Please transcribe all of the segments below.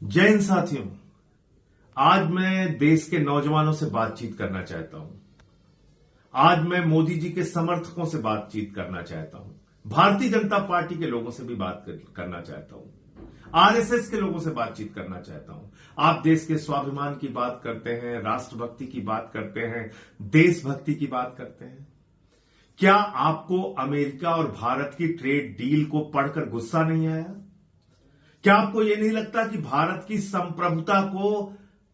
जय हिंद साथियों। आज मैं देश के नौजवानों से बातचीत करना चाहता हूं। आज मैं मोदी जी के समर्थकों से बातचीत करना चाहता हूं। भारतीय जनता पार्टी के लोगों से भी बात करना चाहता हूं। आरएसएस के लोगों से बातचीत करना चाहता हूं। आप देश के स्वाभिमान की बात करते हैं, राष्ट्रभक्ति की बात करते हैं, देशभक्ति की बात करते हैं। क्या आपको अमेरिका और भारत की ट्रेड डील को पढ़कर गुस्सा नहीं आया? क्या आपको यह नहीं लगता कि भारत की संप्रभुता को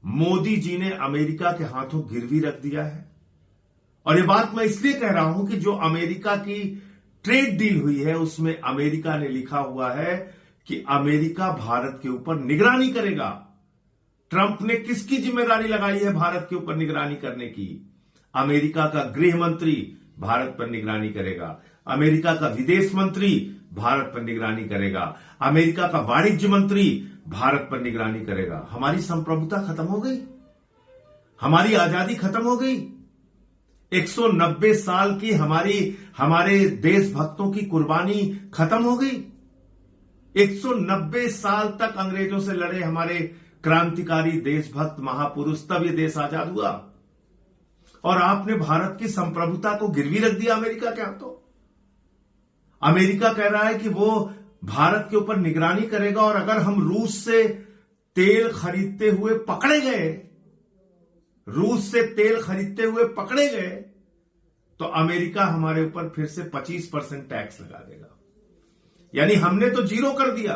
मोदी जी ने अमेरिका के हाथों गिरवी रख दिया है? और यह बात मैं इसलिए कह रहा हूं कि जो अमेरिका की ट्रेड डील हुई है उसमें अमेरिका ने लिखा हुआ है कि अमेरिका भारत के ऊपर निगरानी करेगा। ट्रंप ने किसकी जिम्मेदारी लगाई है भारत के ऊपर निगरानी करने की? अमेरिका का गृह मंत्री भारत पर निगरानी करेगा, अमेरिका का विदेश मंत्री भारत पर निगरानी करेगा, अमेरिका का वाणिज्य मंत्री भारत पर निगरानी करेगा। हमारी संप्रभुता खत्म हो गई, हमारी आजादी खत्म हो गई। 190 साल की हमारे देशभक्तों की कुर्बानी खत्म हो गई। 190 साल तक अंग्रेजों से लड़े हमारे क्रांतिकारी देशभक्त महापुरुष, तब यह देश आजाद हुआ और आपने भारत की संप्रभुता को गिरवी रख दिया अमेरिका के हाथों। अमेरिका कह रहा है कि वो भारत के ऊपर निगरानी करेगा और अगर हम रूस से तेल खरीदते हुए पकड़े गए तो अमेरिका हमारे ऊपर फिर से 25% टैक्स लगा देगा। यानी हमने तो जीरो कर दिया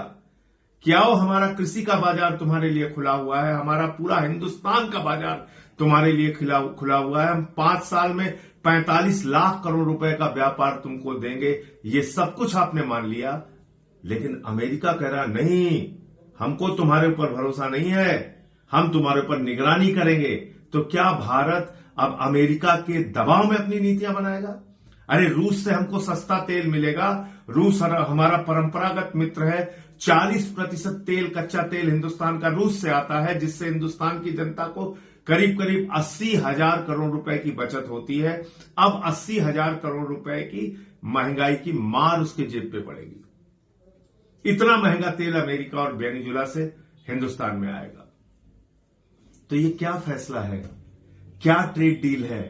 कि आओ हमारा कृषि का बाजार तुम्हारे लिए खुला हुआ है, हमारा पूरा हिंदुस्तान का बाजार तुम्हारे लिए खुला हुआ है, हम 5 साल में 45 लाख करोड़ रुपए का व्यापार तुमको देंगे। ये सब कुछ आपने मान लिया, लेकिन अमेरिका कह रहा नहीं, हमको तुम्हारे ऊपर भरोसा नहीं है, हम तुम्हारे ऊपर निगरानी करेंगे। तो क्या भारत अब अमेरिका के दबाव में अपनी नीतियां बनाएगा? अरे रूस से हमको सस्ता तेल मिलेगा, रूस हमारा परंपरागत मित्र है। 40% तेल, कच्चा तेल हिंदुस्तान का रूस से आता है, जिससे हिंदुस्तान की जनता को करीब 80,000 करोड़ रुपए की बचत होती है। अब 80,000 करोड़ रुपए की महंगाई की मार उसके जेब पे पड़ेगी। इतना महंगा तेल अमेरिका और वेनेजुएला से हिंदुस्तान में आएगा। तो ये क्या फैसला है, क्या ट्रेड डील है?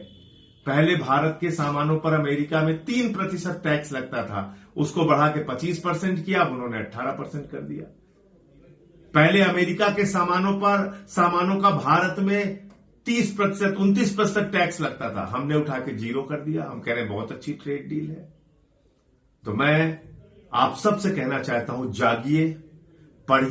पहले भारत के सामानों पर अमेरिका में 3% टैक्स लगता था, उसको बढ़ा के 25% किया, अब उन्होंने 18% कर दिया। पहले अमेरिका के सामानों का भारत में 30%, 29% टैक्स लगता था, हमने उठा के जीरो कर दिया। हम कह रहे हैं बहुत अच्छी ट्रेड डील है। तो मैं आप सबसे कहना चाहता हूं, जागिए, पढ़िए।